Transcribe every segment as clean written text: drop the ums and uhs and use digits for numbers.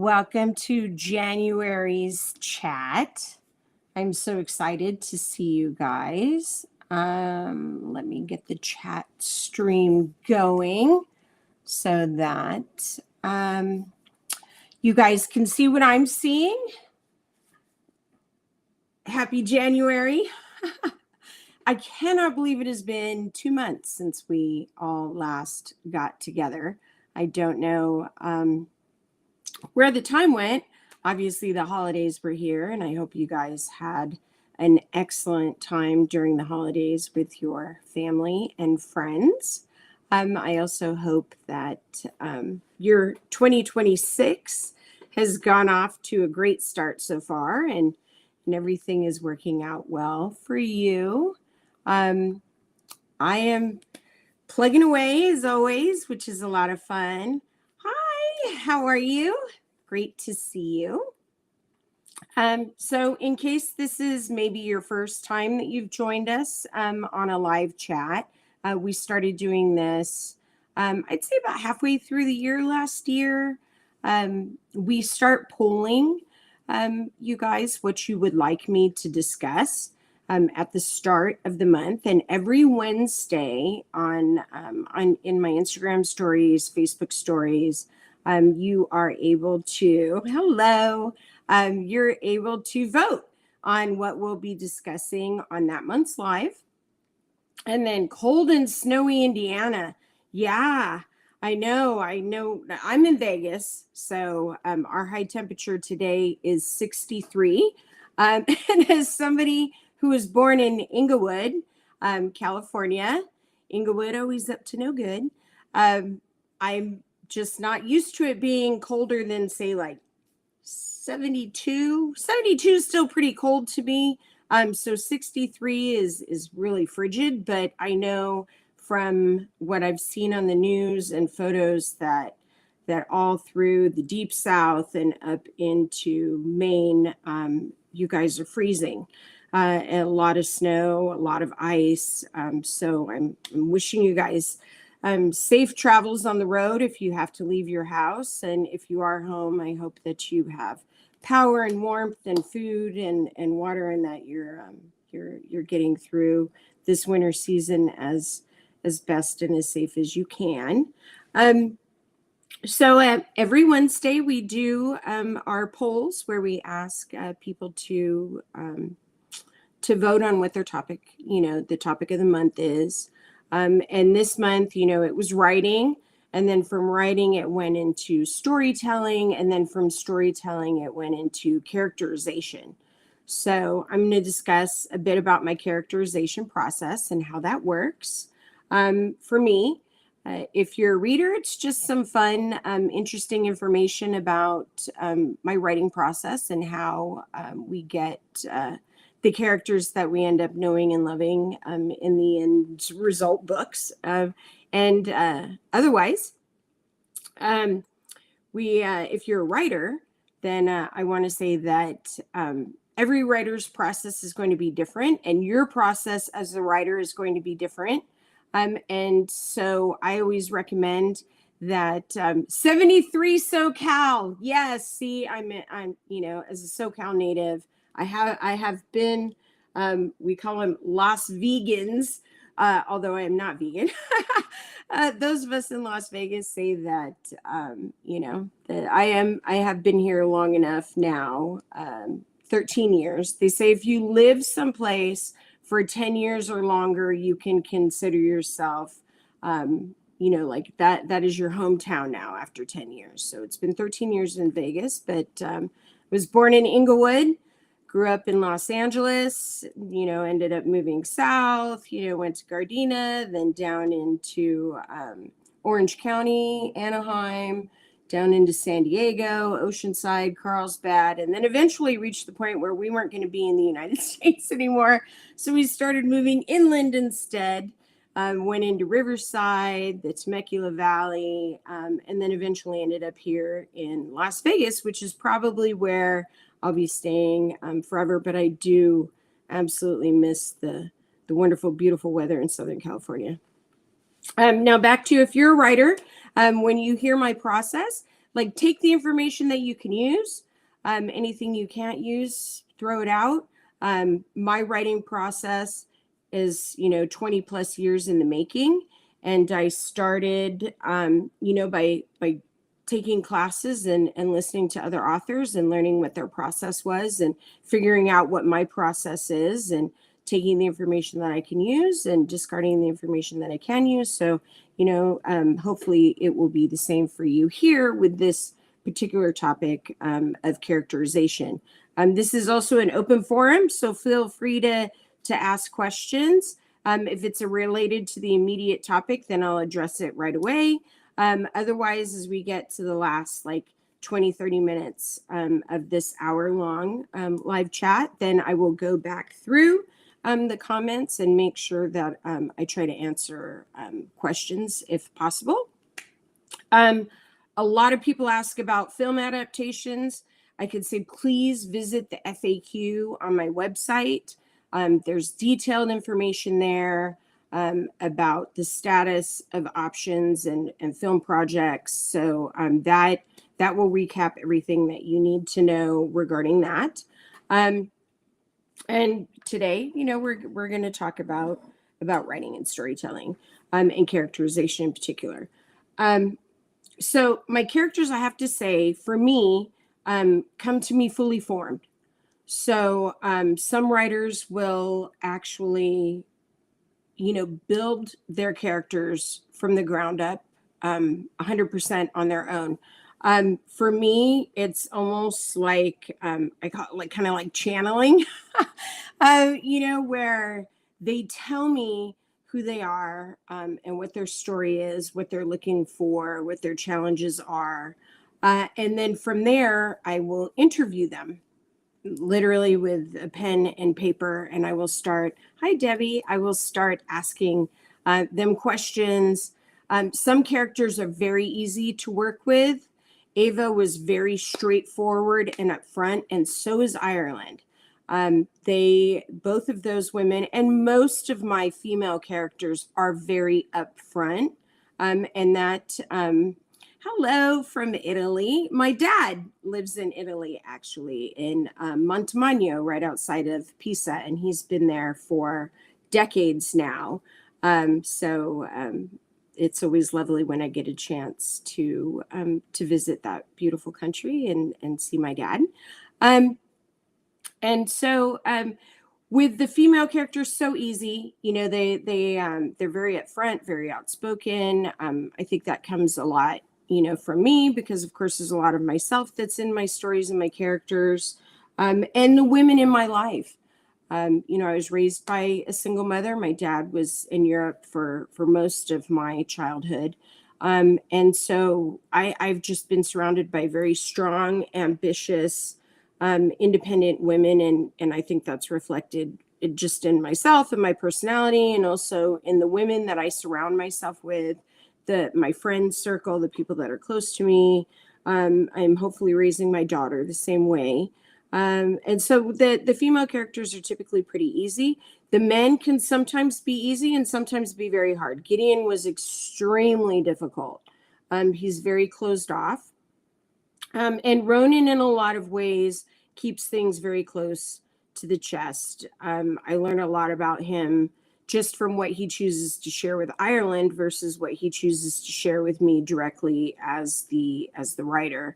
Welcome to January's chat. I'm so excited to see you guys. Let me get the chat stream going so that you guys can see what I'm seeing. Happy January. I cannot believe it has been 2 months since we all last got together. I don't know where the time went. Obviously, the holidays were here, and I hope you guys had an excellent time during the holidays with your family and friends. I also hope that your 2026 has gone off to a great start so far, and everything is working out well for you. I am plugging away as always, which is a lot of fun. Hi, how are you? Great to see you. So in case this is maybe your first time that you've joined us on a live chat, we started doing this, I'd say about halfway through the year last year. We start polling you guys what you would like me to discuss at the start of the month, and every Wednesday on in my Instagram stories, Facebook stories, you are able to you're able to vote on what we'll be discussing on that month's live. And then cold and snowy Indiana, yeah. I know. I'm in Vegas, so our high temperature today is 63. And as somebody who was born in Inglewood, California, Inglewood always up to no good. I'm just not used to it being colder than, say, like 72. 72 is still pretty cold to me. So 63 is really frigid, but I know from what I've seen on the news and photos that all through the deep south and up into Maine, you guys are freezing. A lot of snow, a lot of ice. So I'm wishing you guys safe travels on the road if you have to leave your house. And if you are home, I hope that you have power and warmth and food and water, and that you're getting through this winter season as best and as safe as you can. So every Wednesday we do our polls where we ask people to vote on what their topic, the topic of the month is. And this month, it was writing. And then from writing, it went into storytelling. And then from storytelling, it went into characterization. So I'm going to discuss a bit about my characterization process and how that works. For me, if you're a reader, it's just some fun, interesting information about my writing process and how we get the characters that we end up knowing and loving in the end result books. And otherwise, if you're a writer, then I want to say that every writer's process is going to be different, and your process as a writer is going to be different. And so I always recommend that 73 SoCal. Yes, see, I'm as a SoCal native, I have been. We call them Las Vegans. Although I am not vegan. Those of us in Las Vegas say that, that I have been here long enough now, 13 years. They say if you live someplace for 10 years or longer, you can consider yourself, like that is your hometown now after 10 years. So it's been 13 years in Vegas, but was born in Inglewood. Grew up in Los Angeles, ended up moving south, went to Gardena, then down into Orange County, Anaheim, down into San Diego, Oceanside, Carlsbad, and then eventually reached the point where we weren't going to be in the United States anymore. So we started moving inland instead, went into Riverside, the Temecula Valley, and then eventually ended up here in Las Vegas, which is probably where I'll be staying forever, but I do absolutely miss the wonderful, beautiful weather in Southern California. Now back to, if you're a writer, when you hear my process, like take the information that you can use. Anything you can't use, throw it out. My writing process is, 20 plus years in the making. And I started, by taking classes and listening to other authors and learning what their process was and figuring out what my process is and taking the information that I can use and discarding the information that I can use. So, hopefully it will be the same for you here with this particular topic of characterization. This is also an open forum, so feel free to ask questions. If it's related to the immediate topic, then I'll address it right away. Otherwise, as we get to the last 20, 30 minutes of this hour-long live chat, then I will go back through the comments and make sure that I try to answer questions if possible. A lot of people ask about film adaptations. I could say, please visit the FAQ on my website. There's detailed information there about the status of options and film projects. So that will recap everything that you need to know regarding that. And today, we're going to talk about writing and storytelling and characterization in particular. So my characters, I have to say, for me, come to me fully formed. So some writers will actually, build their characters from the ground up 100% on their own. For me, it's almost like I call it kind of like channeling, where they tell me who they are and what their story is, what they're looking for, what their challenges are. And then from there, I will interview them literally with a pen and paper. And I will start, hi, Debbie. I will start asking them questions. Some characters are very easy to work with. Ava was very straightforward and upfront, and so is Ireland. Both of those women, and most of my female characters are very upfront. And that, hello from Italy. My dad lives in Italy, actually, in Montemagno, right outside of Pisa, and he's been there for decades now. It's always lovely when I get a chance to visit that beautiful country and see my dad. And so with the female characters, so easy. They're very upfront, very outspoken. I think that comes a lot, from me, because of course there's a lot of myself that's in my stories and my characters, and the women in my life. I was raised by a single mother. My dad was in Europe for most of my childhood. And so I've just been surrounded by very strong, ambitious, independent women. And I think that's reflected just in myself and my personality, and also in the women that I surround myself with, my friend circle, the people that are close to me. I'm hopefully raising my daughter the same way. And so the female characters are typically pretty easy. The men can sometimes be easy and sometimes be very hard. Gideon was extremely difficult. He's very closed off. And Ronan, in a lot of ways, keeps things very close to the chest. I learned a lot about him just from what he chooses to share with Ireland versus what he chooses to share with me directly as the writer.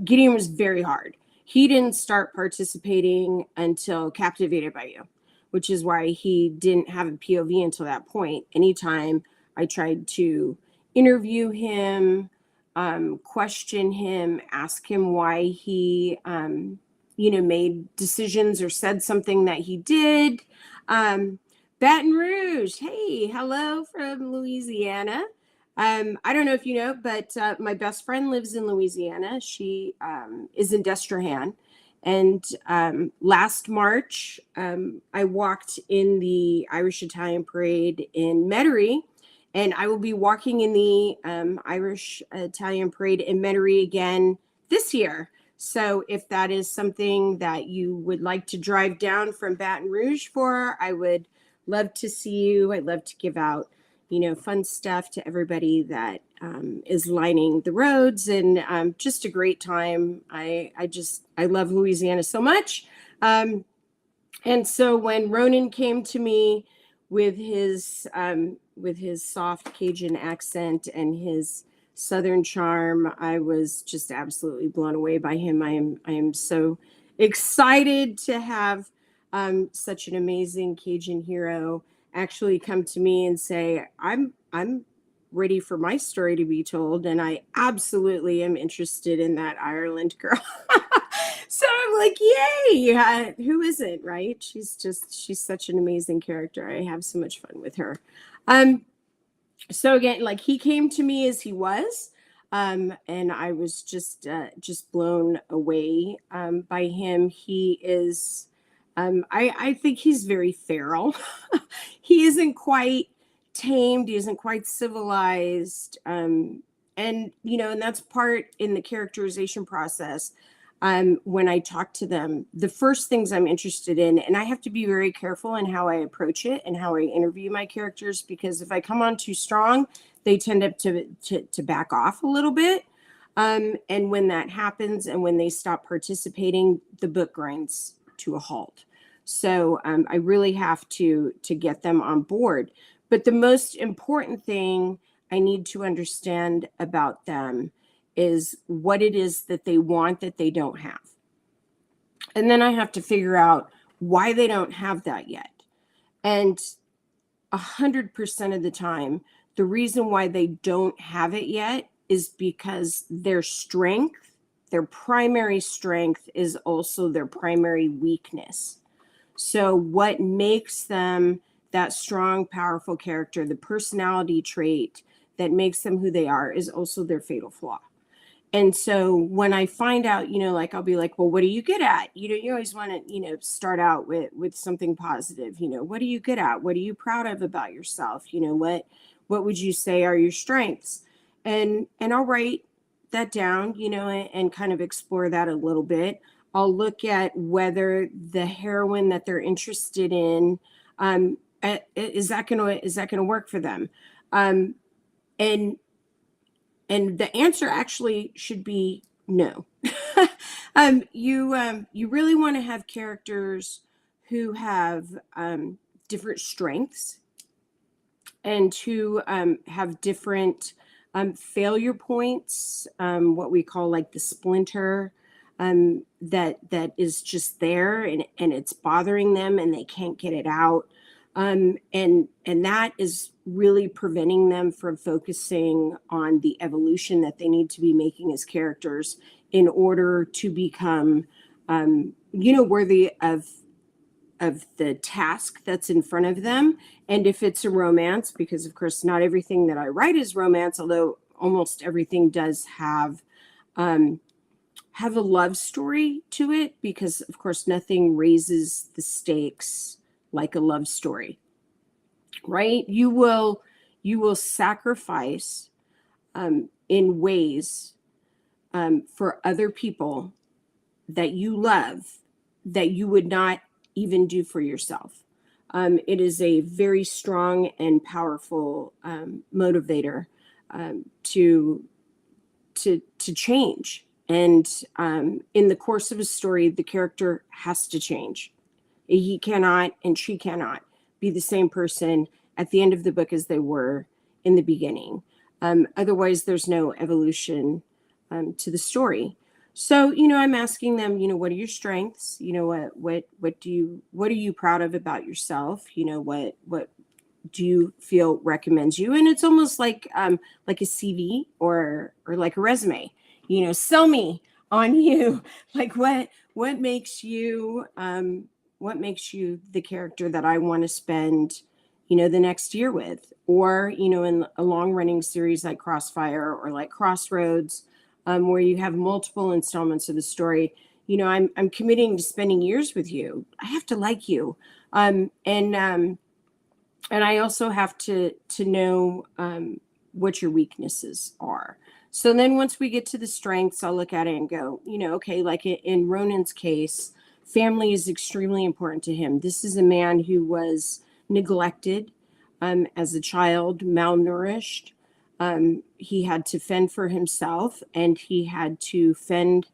Gideon was very hard. He didn't start participating until Captivated by You, which is why he didn't have a POV until that point. Anytime I tried to interview him, question him, ask him why he, made decisions or said something that he did. Baton Rouge, hey, hello from Louisiana. I don't know if you know, but my best friend lives in Louisiana. She is in Destrehan. And last March, I walked in the Irish Italian Parade in Metairie, and I will be walking in the Irish Italian Parade in Metairie again this year. So if that is something that you would like to drive down from Baton Rouge for, I would love to see you. I'd love to give out fun stuff to everybody that is lining the roads, and just a great time. I love Louisiana so much. And so when Ronan came to me with his soft Cajun accent and his Southern charm, I was just absolutely blown away by him. I am so excited to have such an amazing Cajun hero actually come to me and say, I'm ready for my story to be told, and I absolutely am interested in that Ireland girl. So I'm like, yay! Yeah, who isn't, right? She's such an amazing character. I have so much fun with her. So again, like, he came to me as he was, and I was just blown away by him. He is, I think he's very feral. He isn't quite tamed. He isn't quite civilized. And and that's part in the characterization process. When I talk to them, the first things I'm interested in, and I have to be very careful in how I approach it and how I interview my characters, because if I come on too strong, they tend to back off a little bit. And when that happens, and when they stop participating, the book grinds to a halt. So I really have to get them on board. But the most important thing I need to understand about them is what it is that they want that they don't have. And then I have to figure out why they don't have that yet. And 100% of the time, the reason why they don't have it yet is because their strength, their primary strength, is also their primary weakness. So what makes them that strong, powerful character, the personality trait that makes them who they are, is also their fatal flaw. And so when I find out, like, I'll be like, well, what are you good at? You always want to, start out with something positive. What are you good at? What are you proud of about yourself? What would you say are your strengths? And I'll write that down, and kind of explore that a little bit. I'll look at whether the heroine that they're interested in, is that gonna work for them? And the answer actually should be no. You really want to have characters who have different strengths, and who have different failure points, what we call like the splinter, that is just there, and it's bothering them and they can't get it out. And that is really preventing them from focusing on the evolution that they need to be making as characters in order to become, worthy of the task that's in front of them. And if it's a romance, because of course not everything that I write is romance, although almost everything does have a love story to it, because of course nothing raises the stakes like a love story, right? You will sacrifice in ways for other people that you love that you would not even do for yourself. It is a very strong and powerful motivator to change. And in the course of a story, the character has to change. He cannot and she cannot be the same person at the end of the book as they were in the beginning. Otherwise, there's no evolution to the story. So, I'm asking them, what are your strengths? What are you proud of about yourself? What do you feel recommends you? And it's almost like a CV or like a resume. Sell me on you. Like what makes you the character that I want to spend the next year with? Or in a long running series like Crossfire or like Crossroads, where you have multiple installments of the story, I'm committing to spending years with you. I have to like you, and I also have to know what your weaknesses are. So then once we get to the strengths, I'll look at it and go, okay, like in Ronan's case, family is extremely important to him. This is a man who was neglected as a child, malnourished. He had to fend for himself, and he had to fend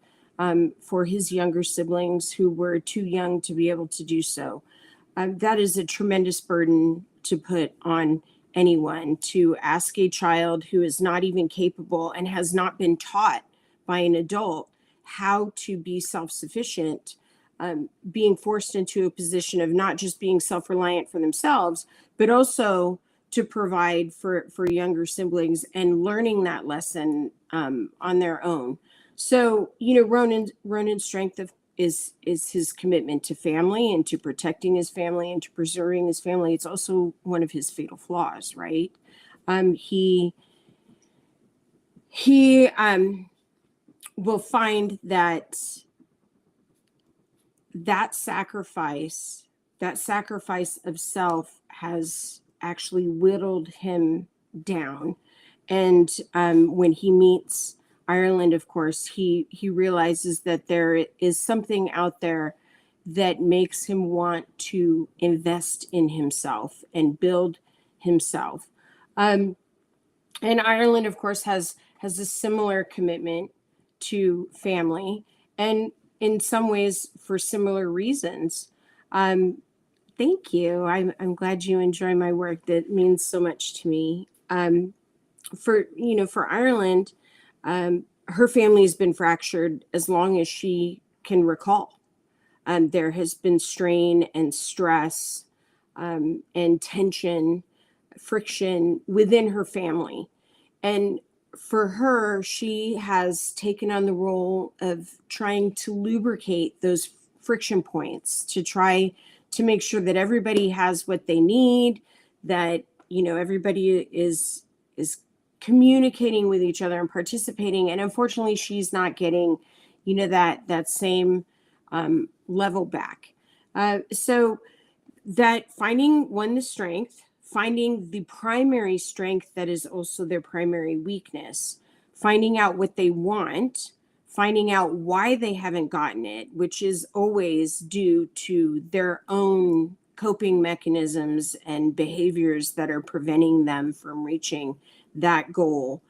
for his younger siblings who were too young to be able to do so. That is a tremendous burden to put on anyone, to ask a child who is not even capable and has not been taught by an adult how to be self-sufficient, being forced into a position of not just being self-reliant for themselves, but also to provide for younger siblings and learning that lesson on their own. So, Ronan's strength is his commitment to family and to protecting his family and to preserving his family. It's also one of his fatal flaws, right? He will find that sacrifice of self has actually whittled him down. And when he meets Ireland, of course, he realizes that there is something out there that makes him want to invest in himself and build himself. And Ireland, of course, has a similar commitment to family, and in some ways for similar reasons. Thank you. I'm glad you enjoy my work. That means so much to me. For Ireland, her family has been fractured as long as she can recall. There has been strain and stress and tension, friction within her family. And for her, she has taken on the role of trying to lubricate those friction points, to try to make sure that everybody has what they need, that everybody is communicating with each other and participating. And unfortunately, she's not getting that same level back. So that finding the strength, finding the primary strength that is also their primary weakness, finding out what they want, finding out why they haven't gotten it, which is always due to their own coping mechanisms and behaviors that are preventing them from reaching that goal.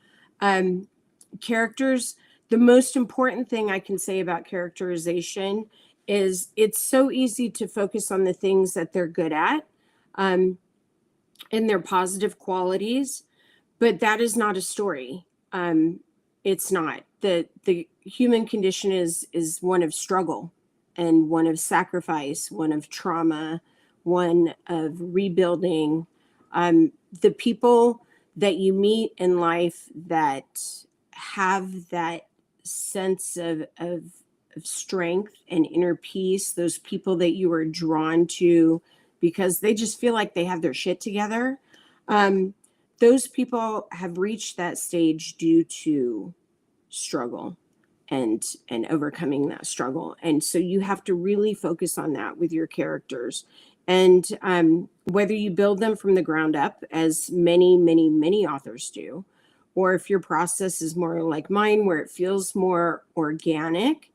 Characters, the most important thing I can say about characterization is it's so easy to focus on the things that they're good at and their positive qualities, but that is not a story. It's not. The human condition is one of struggle and one of sacrifice, one of trauma, one of rebuilding. The people that you meet in life that have that sense of strength and inner peace, those people that you are drawn to because they just feel like they have their shit together, those people have reached that stage due to struggle and overcoming that struggle. And so you have to really focus on that with your characters. And whether you build them from the ground up, as many, many, many authors do, or if your process is more like mine, where it feels more organic,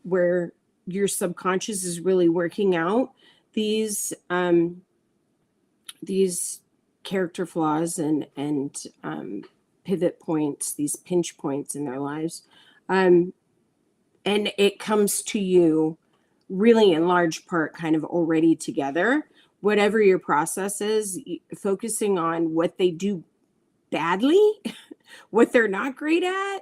where your subconscious is really working out these character flaws and pivot points, these pinch points in their lives, and it comes to you really in large part kind of already together. Whatever your process is, focusing on what they do badly, what they're not great at,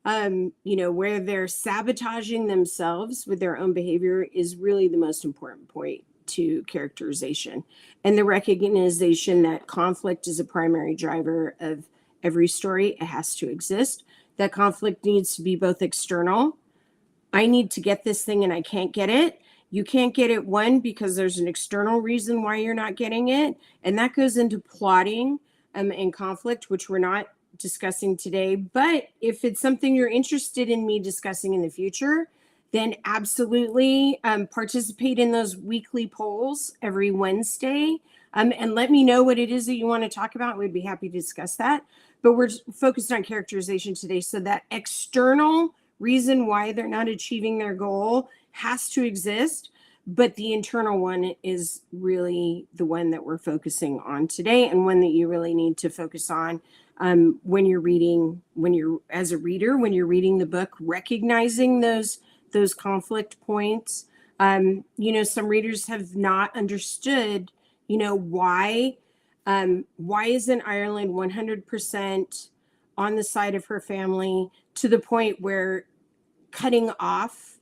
where they're sabotaging themselves with their own behavior is really the most important point to characterization. And the recognition that conflict is a primary driver of every story. It has to exist. That conflict needs to be both external. I need to get this thing and I can't get it. You can't get it, one, because there's an external reason why you're not getting it. And that goes into plotting and conflict, which we're not discussing today. But if it's something you're interested in me discussing in the future, then absolutely participate in those weekly polls every Wednesday. And let me know what it is that you want to talk about. We'd be happy to discuss that. But we're focused on characterization today. So that external reason why they're not achieving their goal has to exist. but the internal one is really the one that we're focusing on today, and one that you really need to focus on when you're reading, when you're as a reader, when you're reading the book, recognizing those conflict points. Some readers have not understood, why isn't Ireland 100% on the side of her family, to the point where cutting off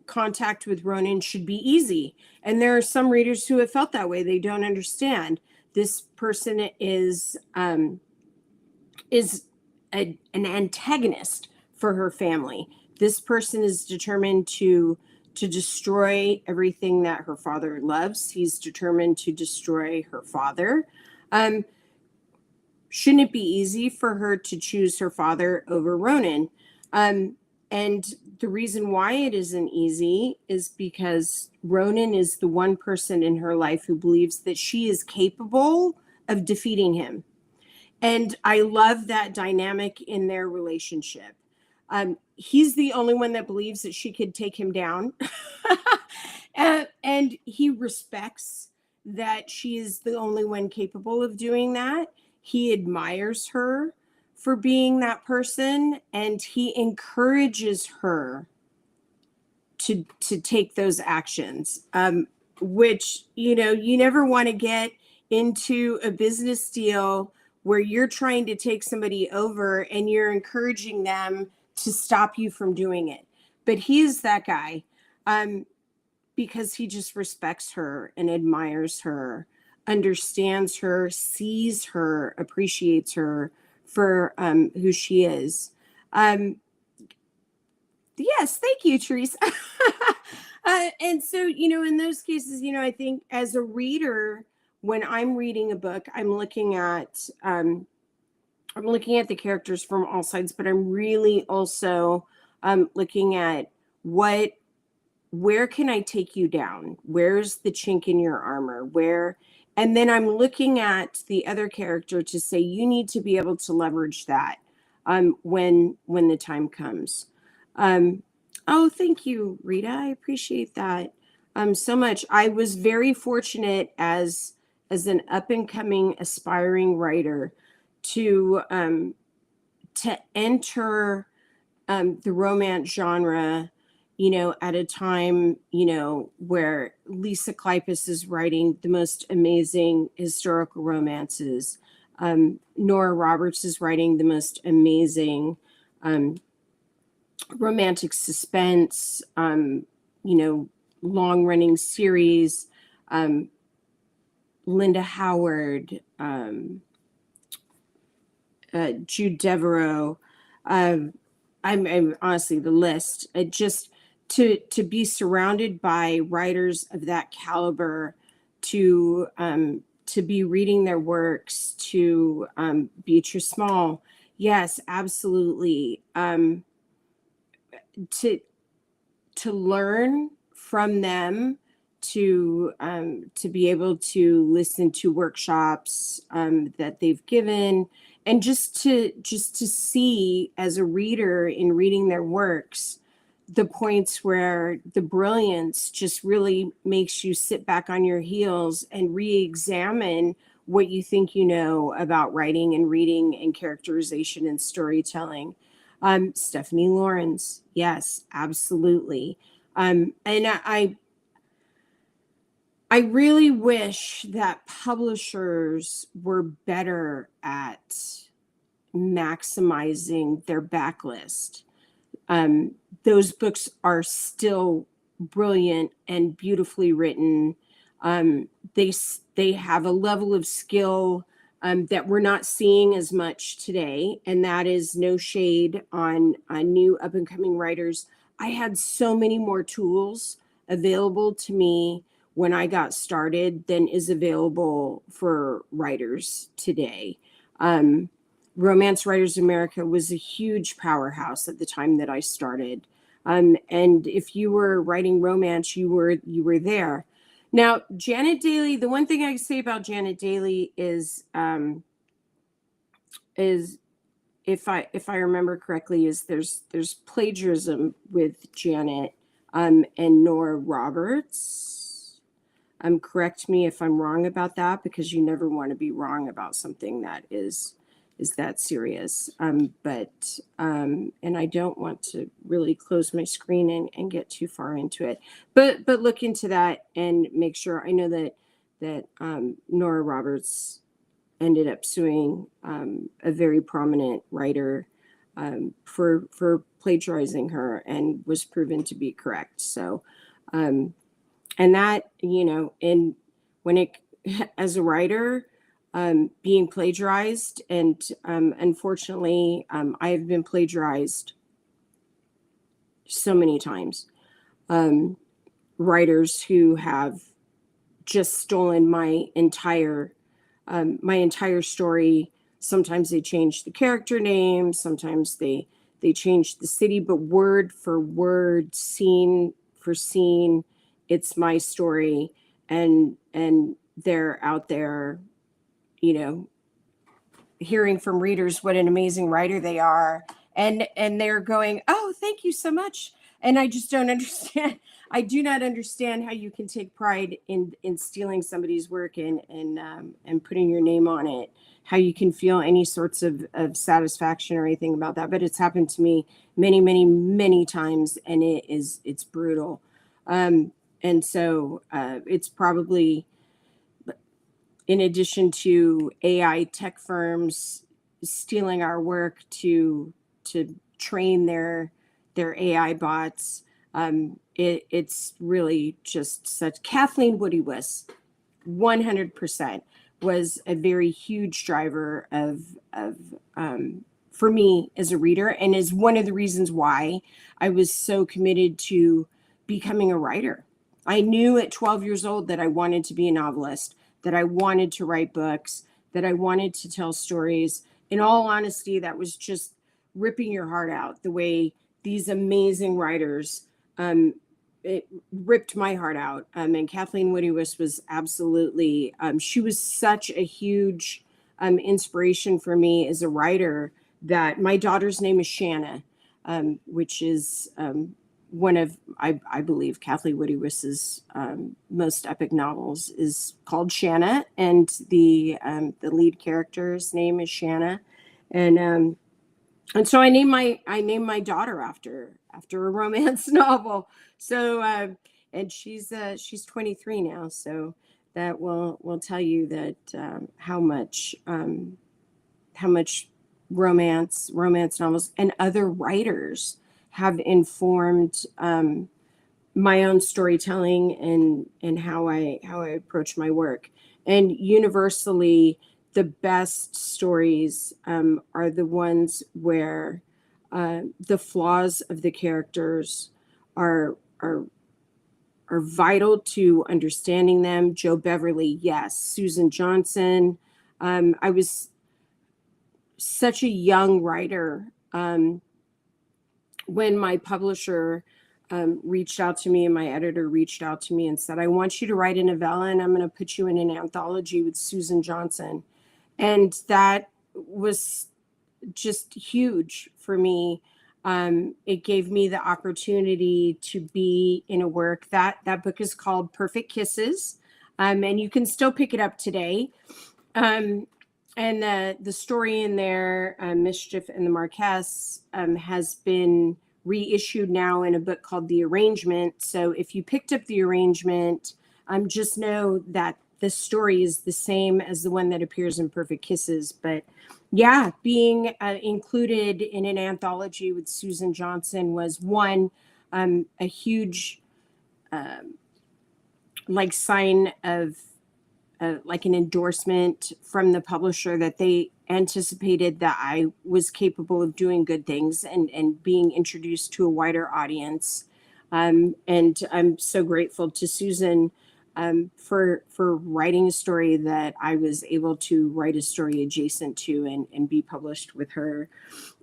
contact with Ronan should be easy. And there are some readers who have felt that way. They don't understand. This person is an antagonist for her family. This person is determined to destroy everything that her father loves. He's determined to destroy her father. Shouldn't it be easy for her to choose her father over Ronan? And the reason why it isn't easy is because Ronan is the one person in her life who believes that she is capable of defeating him. And I love that dynamic in their relationship. He's the only one that believes that she could take him down. And he respects that she is the only one capable of doing that. He admires her for being that person, and he encourages her to take those actions, which, you never want to get into a business deal where you're trying to take somebody over and you're encouraging them to stop you from doing it. But he is that guy, because he just respects her and admires her, understands her, sees her, appreciates her for who she is. Yes, thank you, Teresa. And so, in those cases, I think as a reader, when I'm reading a book, I'm looking at the characters from all sides, but I'm really also looking at where can I take you down? Where's the chink in your armor? And then I'm looking at the other character to say, you need to be able to leverage that when the time comes. Oh, thank you, Rita. I appreciate that so much. I was very fortunate as an up and coming aspiring writer to enter the romance genre, at a time, where Lisa Kleypas is writing the most amazing historical romances. Nora Roberts is writing the most amazing romantic suspense, long-running series. Linda Howard, Jude Devereaux. I'm honestly, the list. It just to be surrounded by writers of that caliber, to be reading their works, to Beatrice Small, yes, absolutely. To learn from them, to be able to listen to workshops that they've given, and just to see as a reader in reading their works, the points where the brilliance just really makes you sit back on your heels and re-examine what you think about writing and reading and characterization and storytelling. Stephanie Lawrence, yes, absolutely. And I really wish that publishers were better at maximizing their backlist. Those books are still brilliant and beautifully written. They have a level of skill that we're not seeing as much today, and that is no shade on new up and coming writers. I had so many more tools available to me when I got started than is available for writers today. Romance Writers America was a huge powerhouse at the time that I started. And if you were writing romance, you were there. Now, Janet Daly, the one thing I can say about Janet Daly is if I remember correctly, is there's plagiarism with Janet and Nora Roberts. Correct me if I'm wrong about that, because you never want to be wrong about something that is that serious. And I don't want to really close my screen and get too far into it. But look into that and make sure. I know that Nora Roberts ended up suing a very prominent writer for plagiarizing her, and was proven to be correct. So, and that, and when it as a writer, being plagiarized, and unfortunately, I have been plagiarized so many times. Writers who have just stolen my entire story. Sometimes they change the character name, sometimes they change the city, but word for word, scene for scene, it's my story. And they're out there, you know, hearing from readers what an amazing writer they are, and they're going, oh, thank you so much. And I just don't understand. I do not understand how you can take pride in stealing somebody's work and putting your name on it, how you can feel any sorts of satisfaction or anything about that. But it's happened to me many, many, many times, and it's brutal. And so it's probably, in addition to AI tech firms stealing our work to train their AI bots, it's really just such. Kathleen Woody-Wiss, 100% was a very huge driver of for me as a reader, and is one of the reasons why I was so committed to becoming a writer. I knew at 12 years old that I wanted to be a novelist, that I wanted to write books, that I wanted to tell stories. In all honesty, that was just ripping your heart out, the way these amazing writers, it ripped my heart out. And Kathleen Woody-Wiss was absolutely, she was such a huge inspiration for me as a writer, that my daughter's name is Shanna, which is one of, I believe, Kathleen Woody-Wiss's most epic novels is called Shanna, and the lead character's name is Shanna, and so I named my daughter after a romance novel. So and she's 23 now, so that will tell you that how much romance novels and other writers have informed my own storytelling and how I approach my work. And universally, the best stories are the ones where the flaws of the characters are vital to understanding them. Joe Beverly, yes. Susan Johnson. I was such a young writer when my publisher reached out to me, and my editor reached out to me and said, I want you to write a novella, and I'm going to put you in an anthology with Susan Johnson. And that was just huge for me. It gave me the opportunity to be in a work that book is called Perfect Kisses. And you can still pick it up today. And the story in there, Mischief and the Marquess, has been reissued now in a book called The Arrangement. So if you picked up The Arrangement, just know that the story is the same as the one that appears in Perfect Kisses. But yeah, being included in an anthology with Susan Johnson was one, a huge like sign of like an endorsement from the publisher, that they anticipated that I was capable of doing good things and being introduced to a wider audience. And I'm so grateful to Susan for writing a story that I was able to write a story adjacent to and be published with her.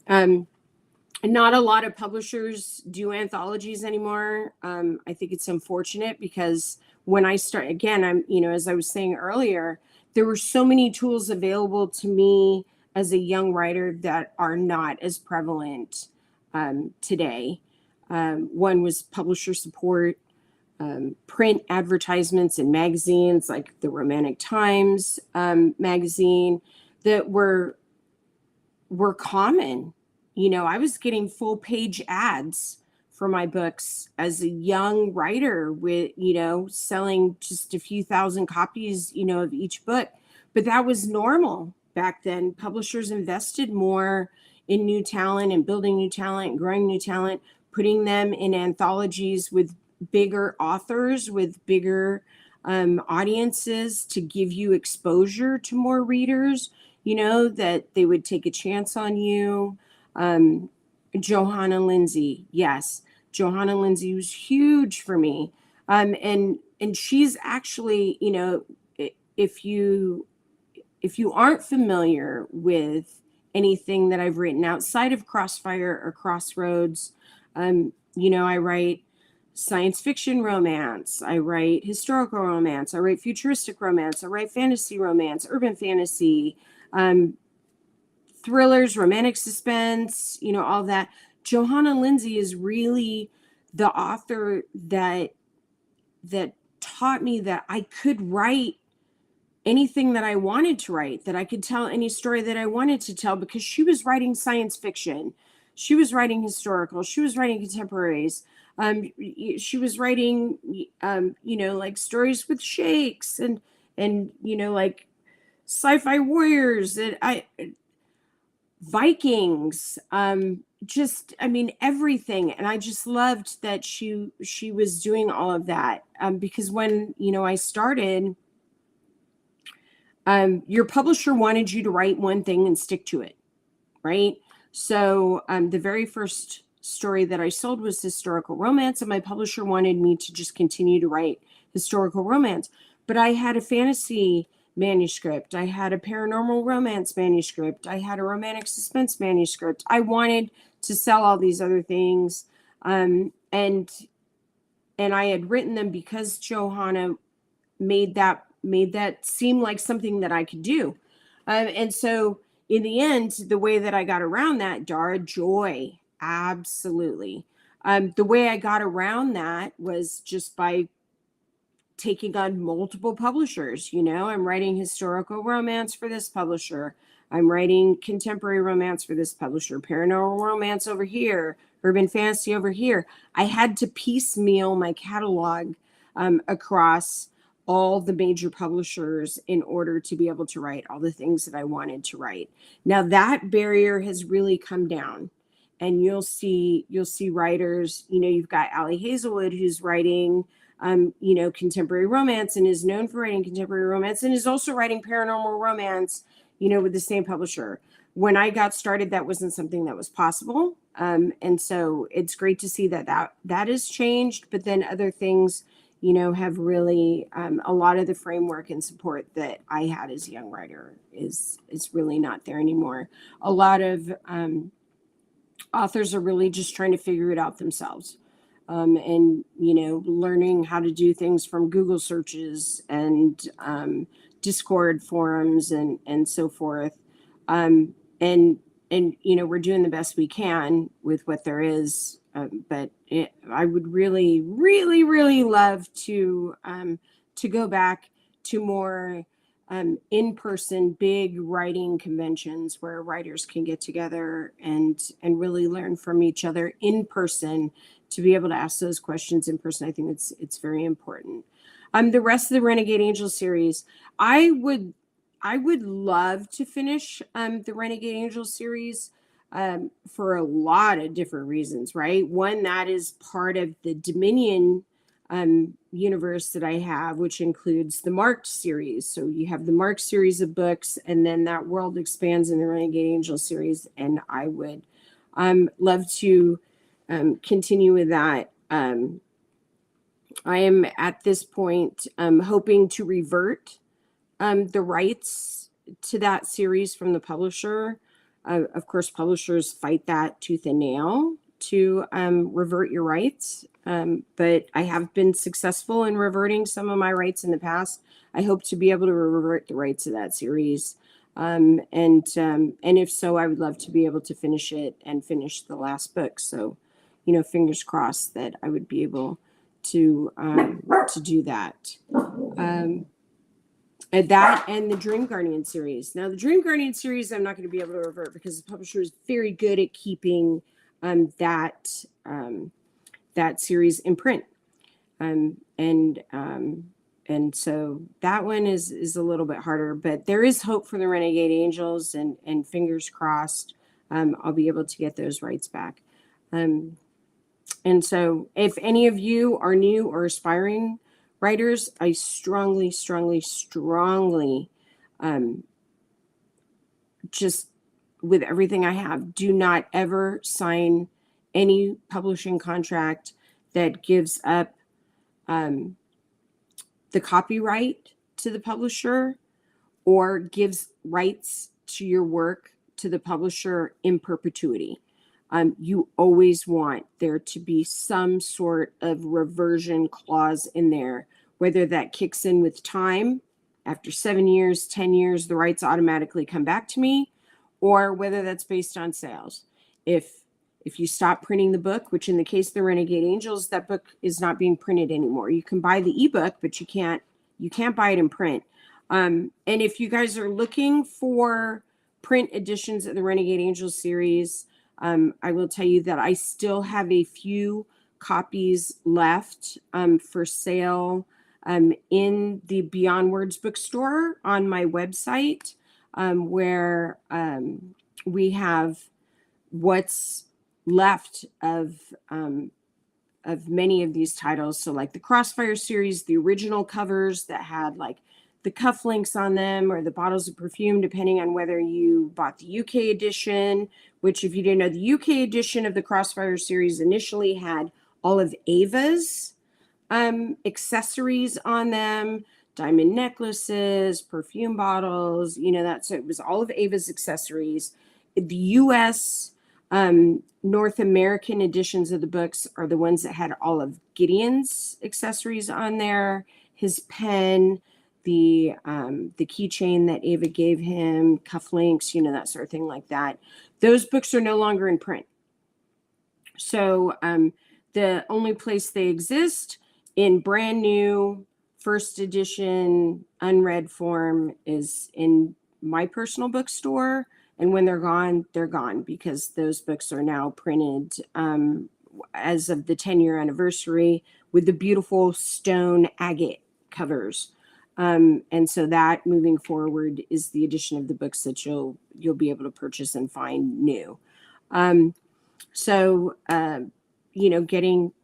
Not a lot of publishers do anthologies anymore. I think it's unfortunate, because when I start, again, as I was saying earlier, there were so many tools available to me as a young writer that are not as prevalent today. One was publisher support. print advertisements in magazines like the Romantic Times magazine that were common. I was getting full page ads for my books as a young writer with, selling just a few thousand copies, of each book. But that was normal back then. Publishers invested more in new talent and building new talent, growing new talent, putting them in anthologies with bigger authors, with bigger audiences to give you exposure to more readers, that they would take a chance on you. Johanna Lindsay, yes, Johanna Lindsay was huge for me. And she's actually, if you aren't familiar with anything that I've written outside of Crossfire or Crossroads, I write science fiction romance, I write historical romance, I write futuristic romance, I write fantasy romance, urban fantasy, thrillers, romantic suspense, all that. Johanna Lindsay is really the author that taught me that I could write anything that I wanted to write, that I could tell any story that I wanted to tell, because she was writing science fiction, she was writing historical, she was writing contemporaries, she was writing like stories with shakes and like sci-fi warriors and Vikings, everything. And I just loved that she was doing all of that, because when I started, your publisher wanted you to write one thing and stick to it, right? So the very first story that I sold was historical romance, and my publisher wanted me to just continue to write historical romance. But I had a fantasy manuscript, I had a paranormal romance manuscript, I had a romantic suspense manuscript. I wanted to sell all these other things, and I had written them because Johanna made that seem like something that I could do. And so in the end, the way that I got around that, Dara, joy, absolutely. The way I got around that was just by taking on multiple publishers. I'm writing historical romance for this publisher, I'm writing contemporary romance for this publisher, paranormal romance over here, urban fantasy over here. I had to piecemeal my catalog across all the major publishers in order to be able to write all the things that I wanted to write. Now that barrier has really come down, and you'll see writers, you've got Allie Hazelwood, who's writing contemporary romance and is known for writing contemporary romance and is also writing paranormal romance, with the same publisher. When I got started, that wasn't something that was possible. And so it's great to see that has changed, but then other things, have really, a lot of the framework and support that I had as a young writer is really not there anymore. A lot of authors are really just trying to figure it out themselves. And learning how to do things from Google searches and Discord forums and so forth. And we're doing the best we can with what there is. But I would really, really, really love to go back to more in-person big writing conventions where writers can get together and really learn from each other in person, to be able to ask those questions in person. I think it's very important. The rest of the Renegade Angel series, I would love to finish the Renegade Angel series for a lot of different reasons, right? One, that is part of the Dominion universe that I have, which includes the Marked series. So you have the Marked series of books, and then that world expands in the Renegade Angel series, and I would love to continue with that. I am at this point hoping to revert the rights to that series from the publisher. Of course, publishers fight that tooth and nail to revert your rights, but I have been successful in reverting some of my rights in the past. I hope to be able to revert the rights of that series. And if so, I would love to be able to finish it and finish the last book. So, fingers crossed that I would be able to do that. That and the Dream Guardian series. Now, the Dream Guardian series, I'm not going to be able to revert because the publisher is very good at keeping that series in print. And so that one is a little bit harder, but there is hope for the Renegade Angels, and fingers crossed, I'll be able to get those rights back. And so if any of you are new or aspiring writers, I strongly, just with everything I have, do not ever sign any publishing contract that gives up the copyright to the publisher or gives rights to your work to the publisher in perpetuity. You always want there to be some sort of reversion clause in there, whether that kicks in with time. After 7 years, 10 years, the rights automatically come back to me, or whether that's based on sales. If you stop printing the book, which in the case of the Renegade Angels, that book is not being printed anymore. You can buy the ebook, but you can't buy it in print. And if you guys are looking for print editions of the Renegade Angels series, I will tell you that I still have a few copies left for sale in the Beyond Words bookstore on my website, where we have what's left of many of these titles. So like the Crossfire series, the original covers that had like the cufflinks on them or the bottles of perfume, depending on whether you bought the UK edition, which if you didn't know, the UK edition of the Crossfire series initially had all of Ava's accessories on them, diamond necklaces, perfume bottles, so it was all of Ava's accessories. The US North American editions of the books are the ones that had all of Gideon's accessories on there, his pen, the keychain that Ava gave him, cufflinks, that sort of thing like that. Those books are no longer in print. So the only place they exist in brand new first edition unread form is in my personal bookstore. And when they're gone because those books are now printed as of the 10-year anniversary with the beautiful stone agate covers. And so that moving forward is the edition of the books that you'll be able to purchase and find new.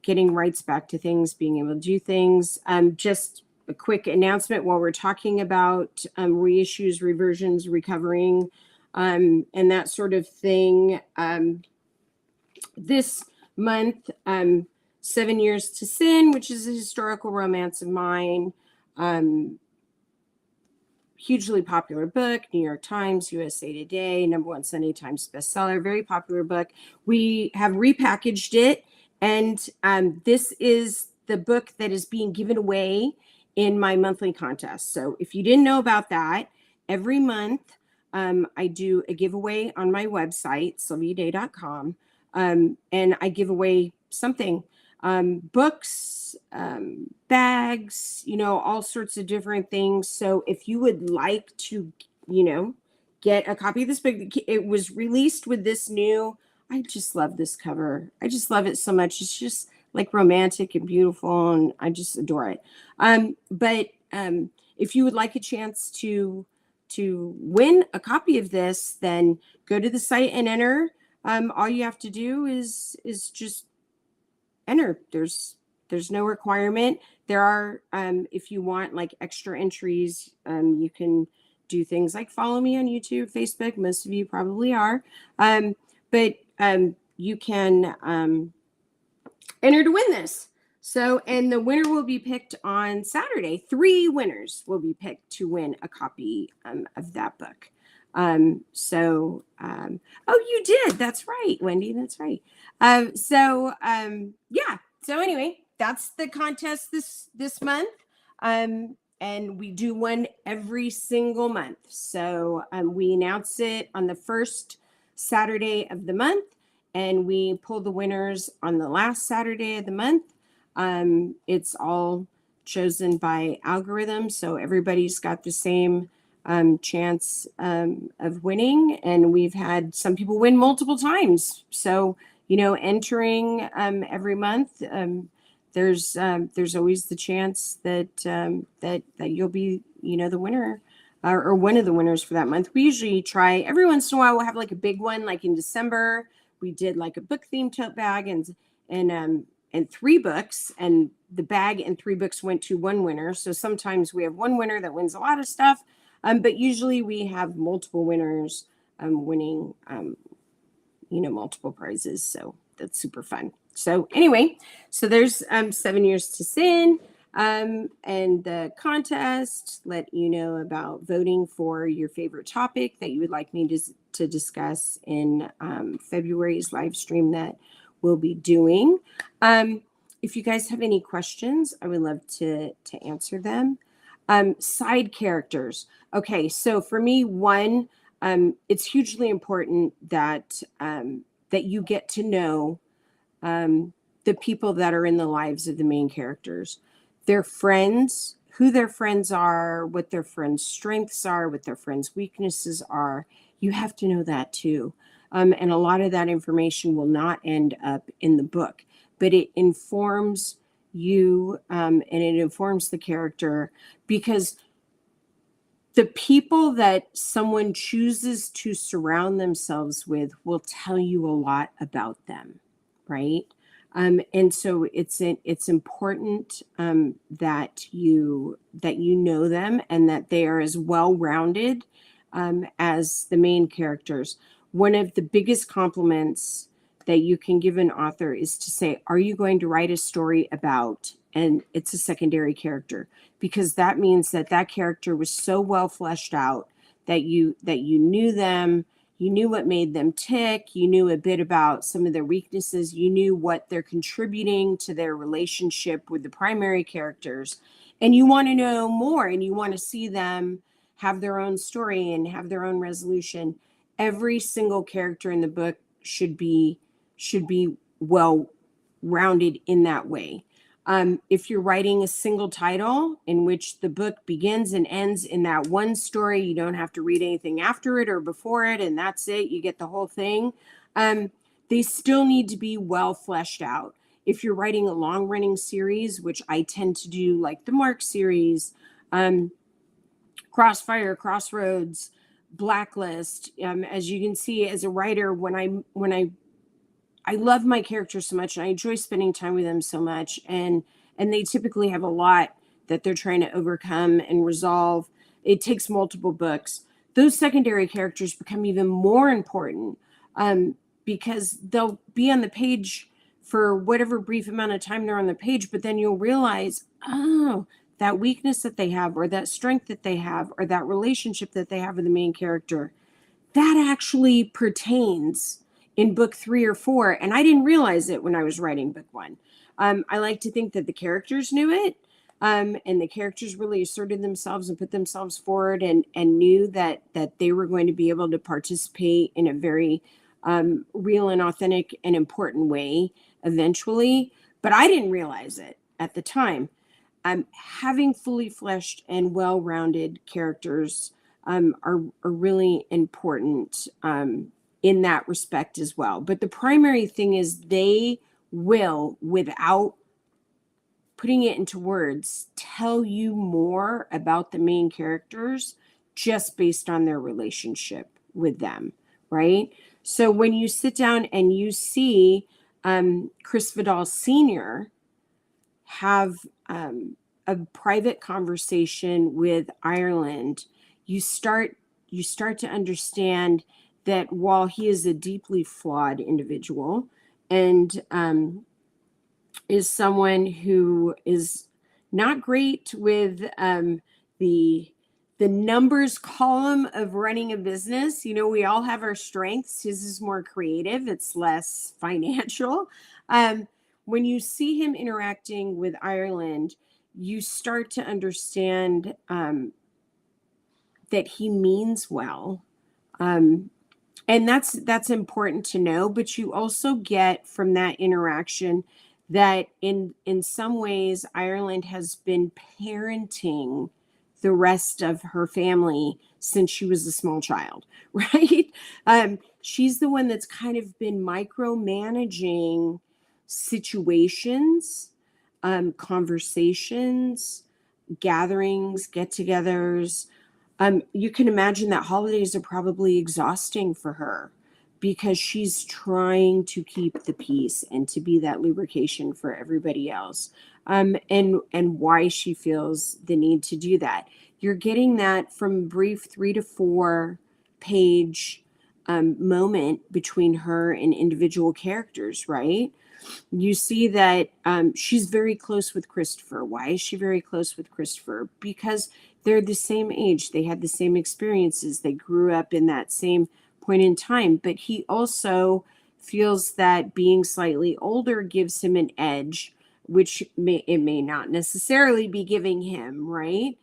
Getting rights back to things, being able to do things. Just a quick announcement while we're talking about reissues, reversions, recovering, and that sort of thing. This month, 7 Years to Sin, which is a historical romance of mine, hugely popular book, New York Times, USA Today, #1 Sunday Times bestseller, very popular book. We have repackaged it, and this is the book that is being given away in my monthly contest. So if you didn't know about that, every month I do a giveaway on my website, sylviaday.com, and I give away something, books, bags, all sorts of different things. So if you would like to, get a copy of this book, it was released with this new, I just love this cover. I just love it so much. It's just like romantic and beautiful, and I just adore it. But if you would like a chance to win a copy of this, then go to the site and enter. All you have to do is just enter. There's no requirement. There are, if you want like extra entries, you can do things like follow me on YouTube, Facebook. Most of you probably are. But you can enter to win this. So, and the winner will be picked on Saturday. 3 winners will be picked to win a copy of that book. Oh, you did. That's right, Wendy. That's right. Yeah. So anyway, that's the contest this month. And we do one every single month. So we announce it on the first Saturday of the month, and we pull the winners on the last Saturday of the month. It's all chosen by algorithm, so everybody's got the same chance of winning. And we've had some people win multiple times. So, entering every month, there's always the chance that you'll be, the winner. Or one of the winners for that month. We usually try every once in a while. We'll have like a big one, like in December. We did like a book themed tote bag and 3 books, and the bag and 3 books went to one winner. So sometimes we have one winner that wins a lot of stuff, but usually we have multiple winners winning, multiple prizes. So that's super fun. So anyway, so there's 7 Years to Sin. And the contest, let you know about voting for your favorite topic that you would like me to discuss in February's live stream that we'll be doing. If you guys have any questions, I would love to answer them. Side characters. Okay, so for me, one, it's hugely important that that you get to know the people that are in the lives of the main characters. Their friends, who their friends are, what their friends' strengths are, what their friends' weaknesses are. You have to know that too. And a lot of that information will not end up in the book, but it informs you and it informs the character, because the people that someone chooses to surround themselves with will tell you a lot about them, right? And so it's important that you know them and that they are as well-rounded as the main characters. One of the biggest compliments that you can give an author is to say, "Are you going to write a story about?" And it's a secondary character, because that means that character was so well fleshed out that you knew them. You knew what made them tick. You knew a bit about some of their weaknesses. You knew what they're contributing to their relationship with the primary characters. And you want to know more, and you want to see them have their own story and have their own resolution. Every single character in the book should be well rounded in that way. If you're writing a single title in which the book begins and ends in that one story, you don't have to read anything after it or before it, and that's it, you get the whole thing. They still need to be well fleshed out. If you're writing a long running series, which I tend to do, like the Mark series, Crossfire, Crossroads, Blacklist, as you can see as a writer, when I love my characters so much and I enjoy spending time with them so much, and they typically have a lot that they're trying to overcome and resolve. It takes multiple books. Those secondary characters become even more important because they'll be on the page for whatever brief amount of time they're on the page, but then you'll realize, oh, that weakness that they have, or that strength that they have, or that relationship that they have with the main character, that actually pertains in book 3 or 4. And I didn't realize it when I was writing book 1. I like to think that the characters knew it, and the characters really asserted themselves and put themselves forward and knew that they were going to be able to participate in a very real and authentic and important way eventually. But I didn't realize it at the time. Having fully fleshed and well-rounded characters are really important in that respect as well. But the primary thing is they will, without putting it into words, tell you more about the main characters just based on their relationship with them, right? So when you sit down and you see Chris Vidal Sr. have a private conversation with Ireland, you start to understand that while he is a deeply flawed individual and is someone who is not great with the numbers column of running a business. We all have our strengths. His is more creative. It's less financial. When you see him interacting with Ireland, you start to understand that he means well. And that's important to know, but you also get from that interaction that in some ways Ireland has been parenting the rest of her family since she was a small child, right? She's the one that's kind of been micromanaging situations, conversations, gatherings, get-togethers. You can imagine that holidays are probably exhausting for her because she's trying to keep the peace and to be that lubrication for everybody else. And why she feels the need to do that. You're getting that from brief 3 to 4 page moment between her and individual characters, right? You see that she's very close with Christopher. Why is she very close with Christopher? Because they're the same age. They had the same experiences. They grew up in that same point in time. But he also feels that being slightly older gives him an edge, which may not necessarily be giving him, right?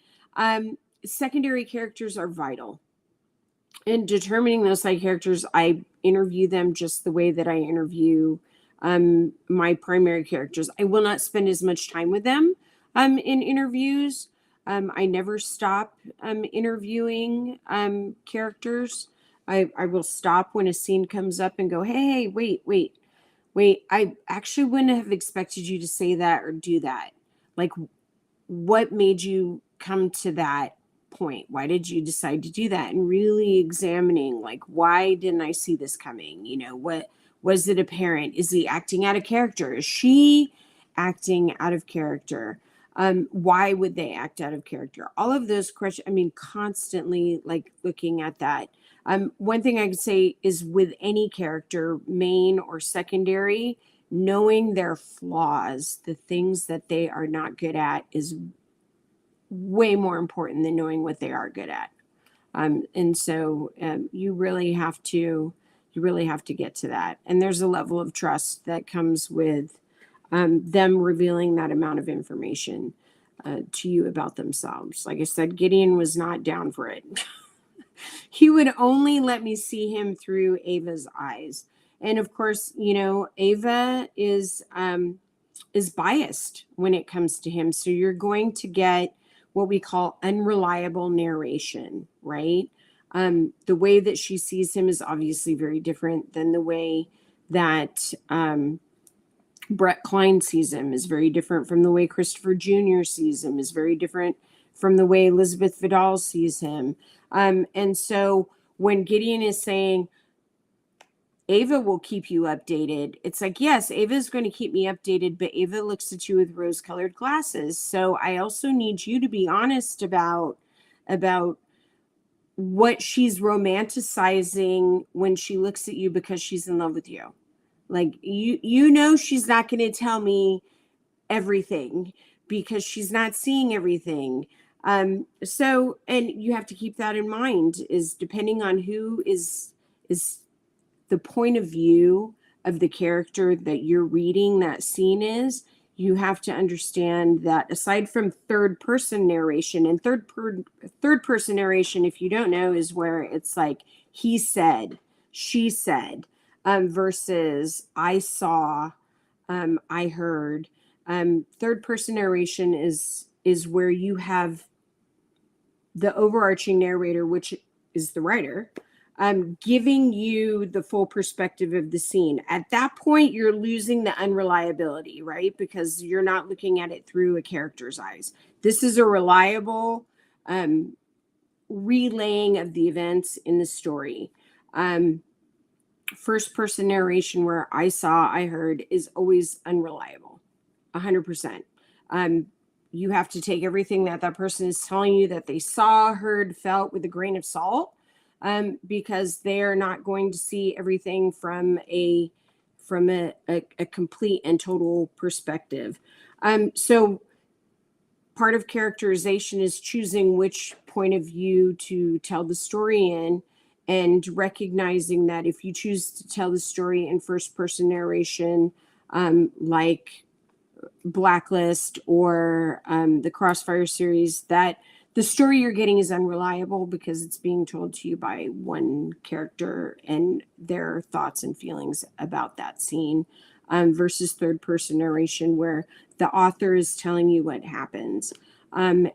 Secondary characters are vital. In determining those side characters, I interview them just the way that I interview my primary characters. I will not spend as much time with them in interviews. I never stop interviewing characters. I will stop when a scene comes up and go, hey, wait. I actually wouldn't have expected you to say that or do that. Like, what made you come to that point? Why did you decide to do that? And really examining, like, why didn't I see this coming? What was it apparent? Is he acting out of character? Is she acting out of character? Why would they act out of character? All of those questions, I mean, constantly like looking at that. One thing I could say is with any character, main or secondary, knowing their flaws, the things that they are not good at, is way more important than knowing what they are good at. And so you really have to get to that. And there's a level of trust that comes with them revealing that amount of information to you about themselves. Like I said, Gideon was not down for it. He would only let me see him through Ava's eyes. And of course, Ava is biased when it comes to him. So you're going to get what we call unreliable narration, right? The way that she sees him is obviously very different than the way that Brett Klein sees him, is very different from the way Christopher Jr. sees him, is very different from the way Elizabeth Vidal sees him. And so when Gideon is saying, Ava will keep you updated, it's like, yes, Ava is going to keep me updated, but Ava looks at you with rose-colored glasses. So I also need you to be honest about what she's romanticizing when she looks at you because she's in love with you. Like, she's not going to tell me everything because she's not seeing everything. So, and you have to keep that in mind, is depending on who is the point of view of the character that you're reading that scene is, you have to understand that aside from third person narration, and third person narration, if you don't know, is where it's like he said, she said, versus I saw, I heard. Third person narration is where you have the overarching narrator, which is the writer, giving you the full perspective of the scene. At that point, you're losing the unreliability, right? Because you're not looking at it through a character's eyes. This is a reliable relaying of the events in the story. First person narration where I saw, I heard is always unreliable, 100%. You have to take everything that person is telling you that they saw, heard, felt with a grain of salt. Because they are not going to see everything from a complete and total perspective. So part of characterization is choosing which point of view to tell the story in, and recognizing that if you choose to tell the story in first person narration, like Blacklist or the Crossfire series, that the story you're getting is unreliable because it's being told to you by one character and their thoughts and feelings about that scene. versus third person narration, where the author is telling you what happens. And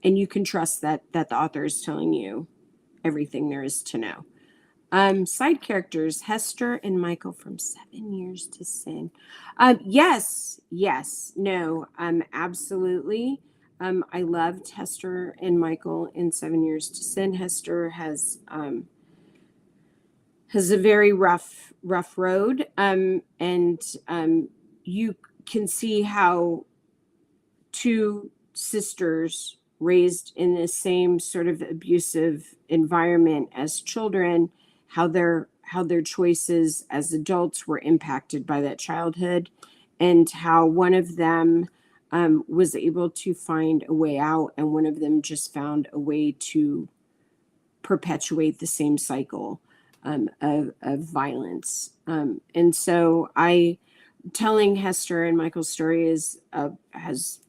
you can trust that the author is telling you everything there is to know. Side characters, Hester and Michael from 7 Years to Sin. Yes, no, absolutely. I loved Hester and Michael in 7 Years to Sin. Hester has a very rough road, and you can see how two sisters raised in the same sort of abusive environment as children, how their choices as adults were impacted by that childhood, and how one of them was able to find a way out, and one of them just found a way to perpetuate the same cycle of violence. And so telling Hester and Michael's story has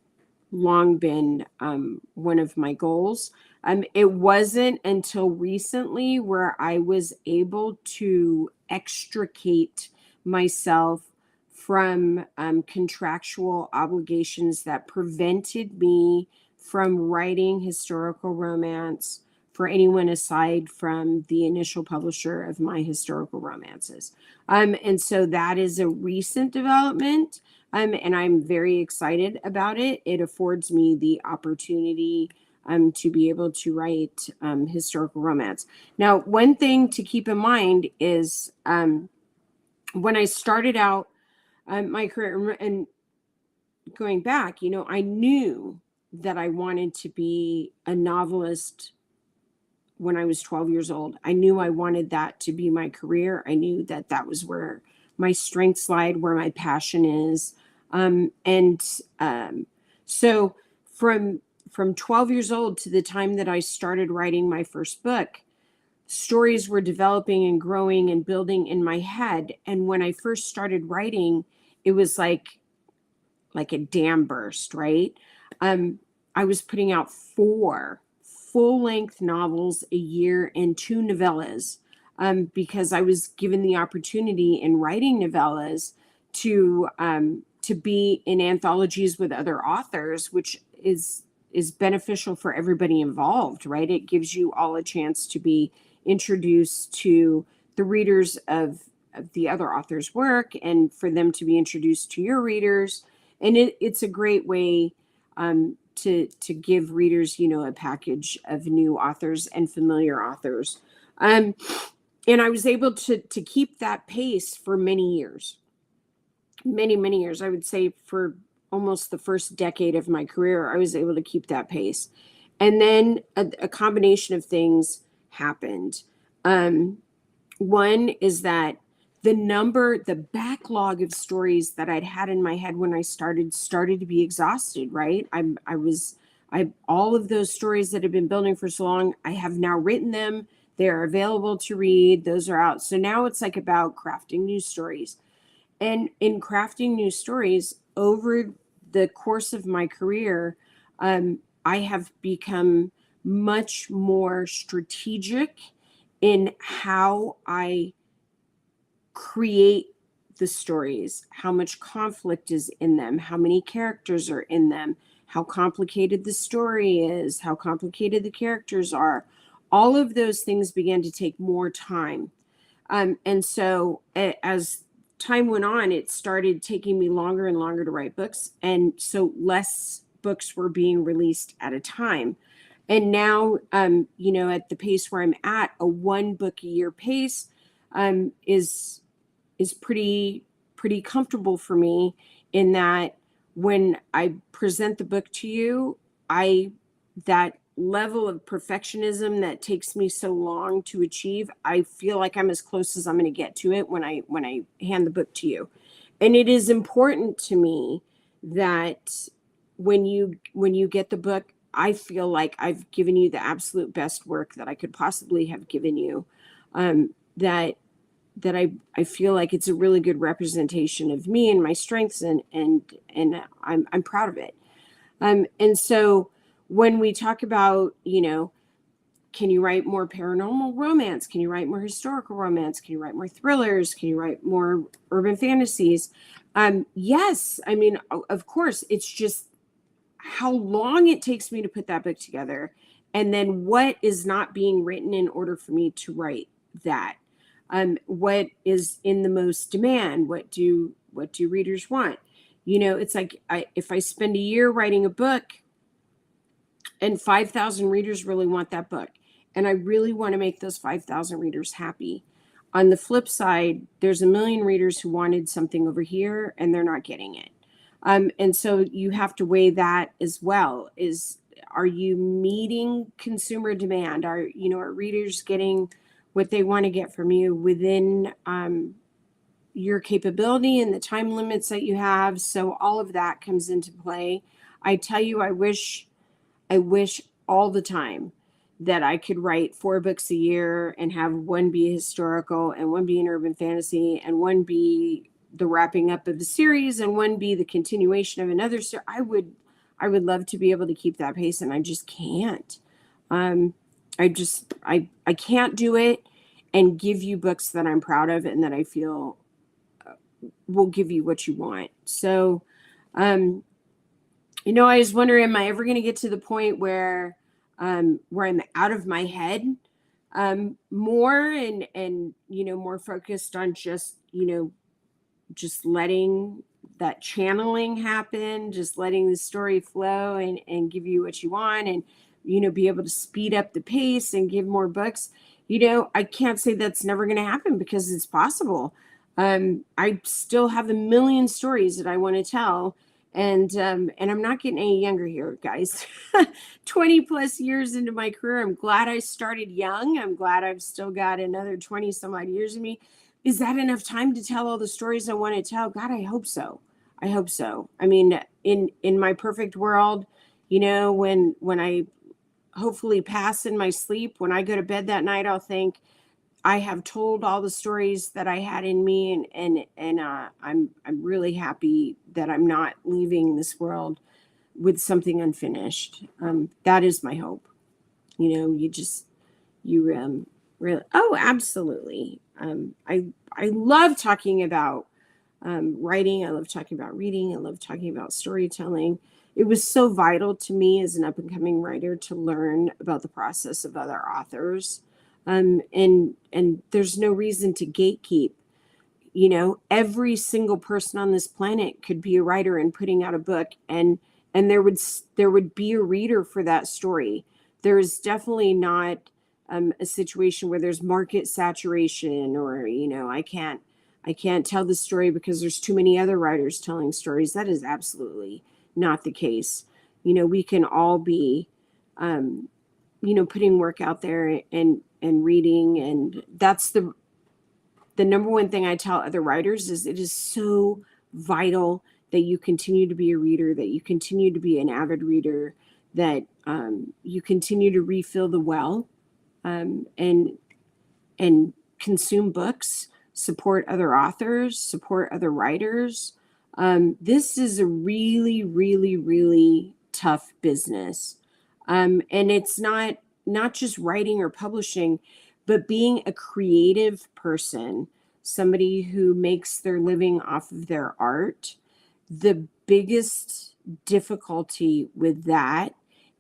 long been one of my goals. It wasn't until recently where I was able to extricate myself from contractual obligations that prevented me from writing historical romance for anyone aside from the initial publisher of my historical romances. And so that is a recent development. And I'm very excited about it. It affords me the opportunity to be able to write historical romance. Now, one thing to keep in mind is when I started out my career and going back, I knew that I wanted to be a novelist when I was 12 years old. I knew I wanted that to be my career. I knew that that was where my strengths lied, where my passion is. So from 12 years old to the time that I started writing my first book, stories were developing and growing and building in my head. And when I first started writing, it was like a dam burst, right? I was putting out 4 full-length novels a year and 2 novellas, because I was given the opportunity in writing novellas to be in anthologies with other authors, which is beneficial for everybody involved, right? It gives you all a chance to be introduced to the readers of the other author's work, and for them to be introduced to your readers. And it's a great way to give readers, a package of new authors and familiar authors. And I was able to keep that pace for many years. Many years. I would say for almost the first decade of my career, I was able to keep that pace. And then a combination of things happened. One is that the backlog of stories that I'd had in my head when I started to be exhausted, right? All of those stories that have been building for so long, I have now written them. They're available to read. Those are out. So now it's like about crafting new stories. And in crafting new stories over the course of my career, I have become much more strategic in how I create the stories, how much conflict is in them, how many characters are in them, how complicated the story is, how complicated the characters are. All of those things began to take more time. And so as time went on, it started taking me longer and longer to write books. And so less books were being released at a time. And now, at the pace where I'm at, a 1 book a year pace is pretty comfortable for me, in that when I present the book to you, that level of perfectionism that takes me so long to achieve, I feel like I'm as close as I'm going to get to it when I hand the book to you. And it is important to me that when you get the book, I feel like I've given you the absolute best work that I could possibly have given you. That I feel like it's a really good representation of me and my strengths, and I'm proud of it. And so when we talk about, can you write more paranormal romance? Can you write more historical romance? Can you write more thrillers? Can you write more urban fantasies? Yes. I mean, of course, it's just how long it takes me to put that book together, and then what is not being written in order for me to write that. What is in the most demand? What do readers want? It's like if I spend a year writing a book and 5,000 readers really want that book, and I really want to make those 5,000 readers happy. On the flip side, there's a million readers who wanted something over here and they're not getting it. And so you have to weigh that as well. Are you meeting consumer demand? Are readers getting what they want to get from you within your capability and the time limits that you have? So all of that comes into play. I tell you, I wish all the time that I could write 4 books a year and have one be historical and one be an urban fantasy and one be the wrapping up of the series and one be the continuation of another series. I would love to be able to keep that pace, and I just can't. I can't do it and give you books that I'm proud of and that I feel will give you what you want. So, I was wondering, am I ever going to get to the point where I'm out of my head more and more focused on just letting that channeling happen, just letting the story flow and give you what you want, and be able to speed up the pace and give more books. I can't say that's never going to happen, because it's possible. I still have a million stories that I want to tell. And I'm not getting any younger here, guys. 20 plus years into my career. I'm glad I started young. I'm glad I've still got another 20 some odd years in me. Is that enough time to tell all the stories I want to tell? God, I hope so. I hope so. I mean, in my perfect world, when I hopefully pass in my sleep, when I go to bed that night, I'll think, I have told all the stories that I had in me, and I'm really happy that I'm not leaving this world with something unfinished. That is my hope. Really. Oh, absolutely. I love talking about writing. I love talking about reading. I love talking about storytelling. It was so vital to me as an up and coming writer to learn about the process of other authors. And there's no reason to gatekeep. Every single person on this planet could be a writer and putting out a book, and there would be a reader for that story. There is definitely not a situation where there's market saturation, or I can't tell the story because there's too many other writers telling stories. That is absolutely not the case. We can all be putting work out there and reading. And that's the number one thing I tell other writers is it is so vital that you continue to be a reader, that you continue to be an avid reader, that you continue to refill the well, and consume books, support other authors, support other writers. This is a really, really, really tough business. And it's not just writing or publishing, but being a creative person, somebody who makes their living off of their art. The biggest difficulty with that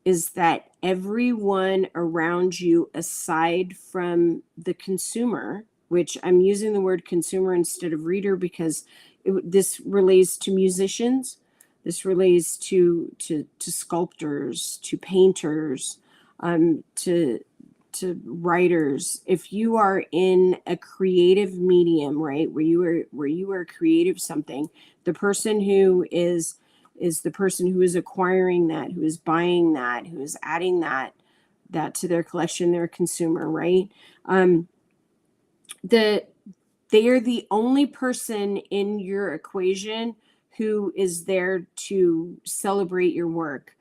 is that everyone around you, aside from the consumer, which I'm using the word consumer instead of reader because this relates to musicians, this relates to sculptors, to painters, to writers. If you are in a creative medium, right, where you are creative something, the person who is the person who is acquiring that, who is buying that, who is adding that to their collection, their consumer, right? They are the only person in your equation who is there to celebrate your work.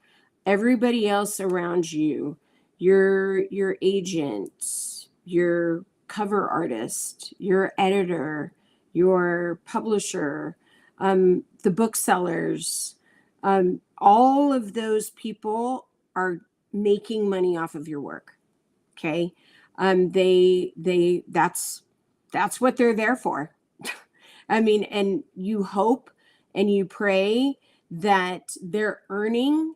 Everybody else around you, your agent, your cover artist, your editor, your publisher, the booksellers, all of those people are making money off of your work. Okay. That's what they're there for. I mean, and you hope and you pray that they're earning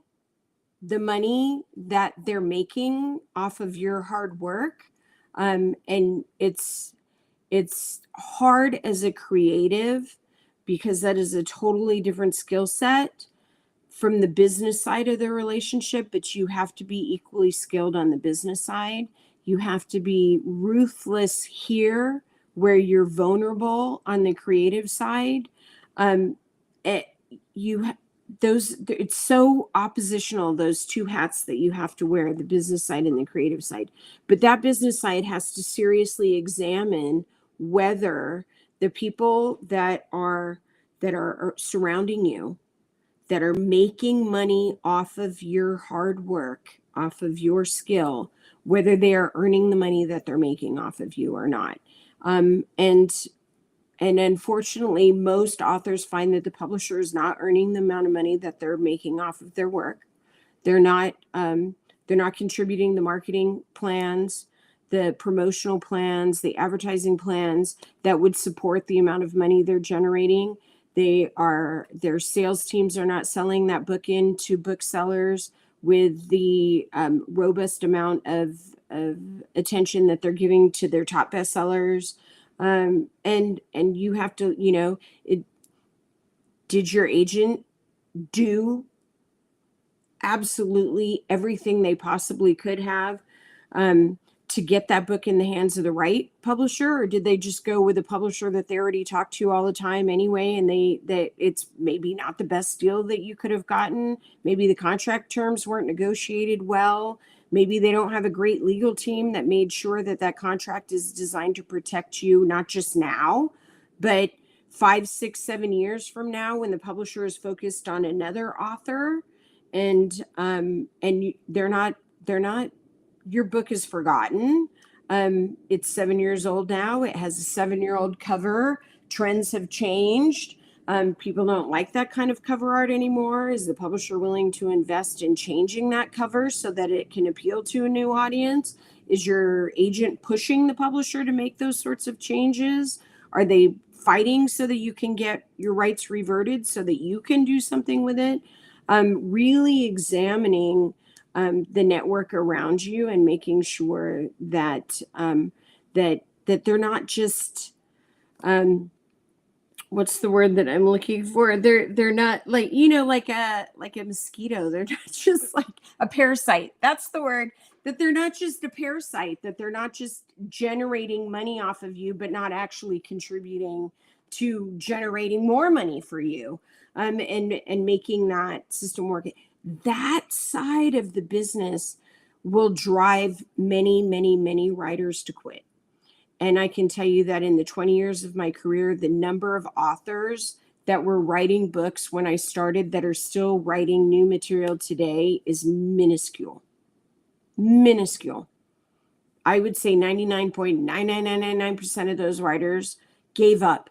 the money that they're making off of your hard work. And it's hard as a creative because that is a totally different skill set from the business side of the relationship, but you have to be equally skilled on the business side. You have to be ruthless here where you're vulnerable on the creative side. Um, it, you those it's so oppositional, those two hats that you have to wear, the business side and the creative side. But that business side has to seriously examine whether the people that are surrounding you, that are making money off of your hard work, off of your skill, whether they are earning the money that they're making off of you or not. And unfortunately, most authors find that the publisher is not earning the amount of money that they're making off of their work. They're not contributing the marketing plans, the promotional plans, the advertising plans that would support the amount of money they're generating. Their sales teams are not selling that book into booksellers with the robust amount of attention that they're giving to their top bestsellers. And you have to, did your agent do absolutely everything they possibly could have to get that book in the hands of the right publisher, or did they just go with a publisher that they already talk to all the time anyway, and that it's maybe not the best deal that you could have gotten? Maybe the contract terms weren't negotiated well. Maybe they don't have a great legal team that made sure that that contract is designed to protect you, not just now, but 5, 6, 7 years from now when the publisher is focused on another author. And they're not your book is forgotten. It's 7 years old now. It has a 7-year-old cover. Trends have changed. People don't like that kind of cover art anymore. Is the publisher willing to invest in changing that cover so that it can appeal to a new audience? Is your agent pushing the publisher to make those sorts of changes? Are they fighting so that you can get your rights reverted so that you can do something with it? Really examining the network around you and making sure that that they're not just what's the word that I'm looking for? They're not like, like a mosquito. They're not just like a parasite. That's the word. That they're not just a parasite, that they're not just generating money off of you, but not actually contributing to generating more money for you, and making that system work. That side of the business will drive many, many, many writers to quit. And I can tell you that in the 20 years of my career, the number of authors that were writing books when I started that are still writing new material today is minuscule. Minuscule. I would say 99.99999% of those writers gave up.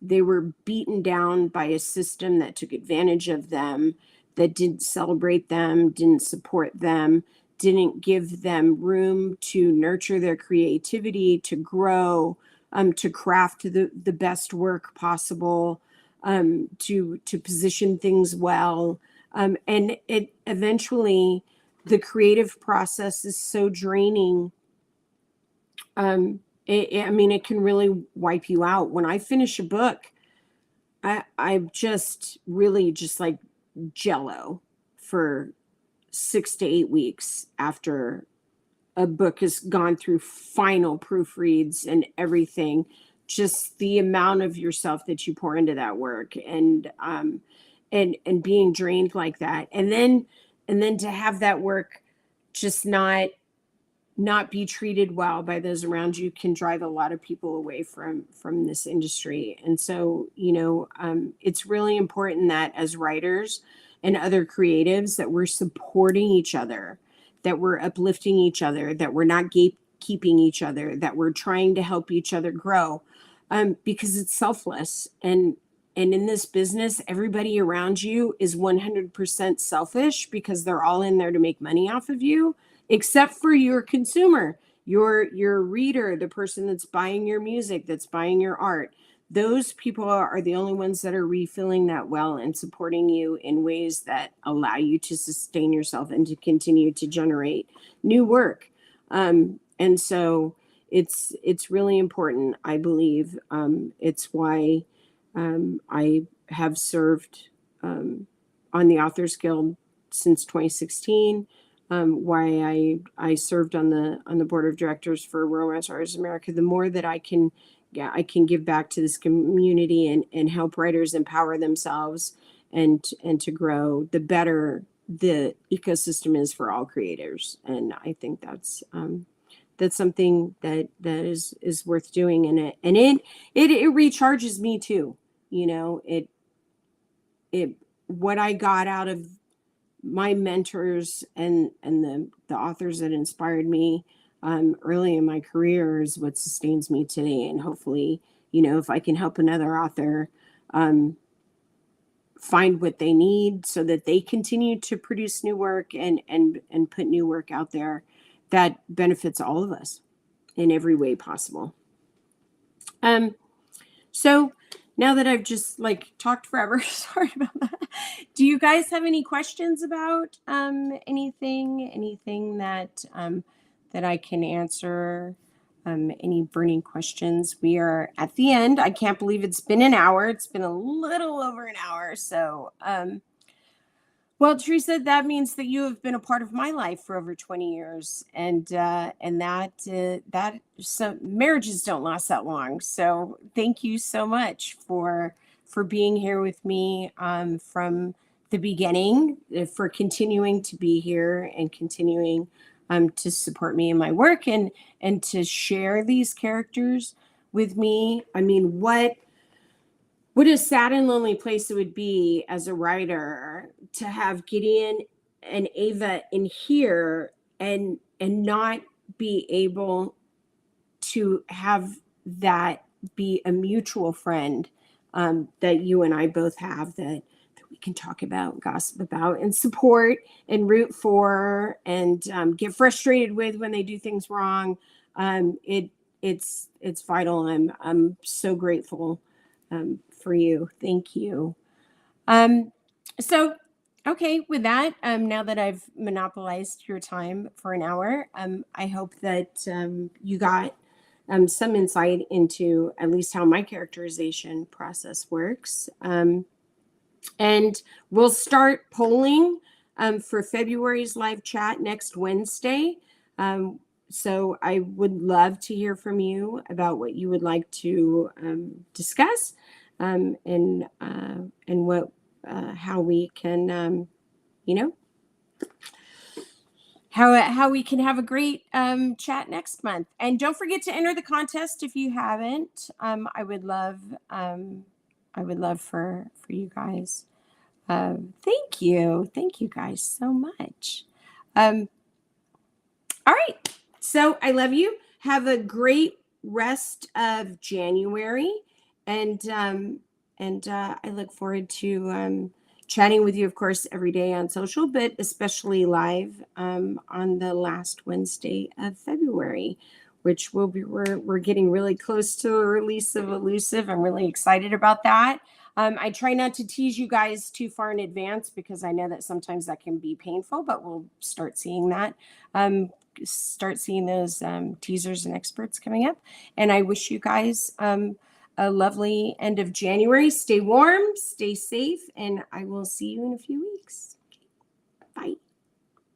They were beaten down by a system that took advantage of them, that didn't celebrate them, didn't support them, didn't give them room to nurture their creativity, to grow, to craft the best work possible, to position things well. And it eventually, the creative process is so draining. It can really wipe you out. When I finish a book, I'm just really just like jello for 6 to 8 weeks after a book has gone through final proofreads and everything. Just the amount of yourself that you pour into that work, and being drained like that, and then to have that work just not be treated well by those around you can drive a lot of people away from this industry. And so, it's really important that as writers and other creatives that we're supporting each other, that we're uplifting each other, that we're not gatekeeping each other, that we're trying to help each other grow, because it's selfless. And in this business, everybody around you is 100% selfish because they're all in there to make money off of you, except for your consumer, your reader, the person that's buying your music, that's buying your art. Those people are the only ones that are refilling that well and supporting you in ways that allow you to sustain yourself and to continue to generate new work. And so it's really important, I believe. It's why I have served on the Authors Guild since 2016. Why I served on the board of directors for Romance Writers America. The more that I can give back to this community and help writers empower themselves and to grow, the better the ecosystem is for all creators. And I think that's something that is worth doing. And it recharges me too. What I got out of my mentors and the authors that inspired me early in my career is what sustains me today. And hopefully, if I can help another author find what they need so that they continue to produce new work and put new work out there, that benefits all of us in every way possible. So now that I've just talked forever, sorry about that. Do you guys have any questions about anything that I can answer? Any burning questions? We are at the end. I can't believe it's been an hour. It's been a little over an hour. So, well, Teresa, that means that you have been a part of my life for over 20 years, and that so marriages don't last that long. So thank you so much for being here with me from the beginning, for continuing to be here and continuing to support me in my work and to share these characters with me. I mean, what a sad and lonely place it would be as a writer to have Gideon and Ava in here and not be able to have that be a mutual friend that you and I both have, that we can talk about, gossip about, and support and root for, and get frustrated with when they do things wrong. It's vital. I'm so grateful for you. Thank you. So, okay, with that, now that I've monopolized your time for an hour, I hope that you got some insight into at least how my characterization process works. And we'll start polling for February's live chat next Wednesday. So I would love to hear from you about what you would like to discuss, and what how we can how we can have a great chat next month. And don't forget to enter the contest if you haven't. I would love for you guys. Thank you guys so much. All right. So I love you. Have a great rest of January, and I look forward to chatting with you, of course, every day on social, but especially live on the last Wednesday of February, which will be we're getting really close to the release of Elusive. I'm really excited about that. I try not to tease you guys too far in advance because I know that sometimes that can be painful, but we'll start seeing that. Start seeing those teasers and experts coming up. And I wish you guys a lovely end of January. Stay warm, stay safe, and I will see you in a few weeks. Okay. Bye.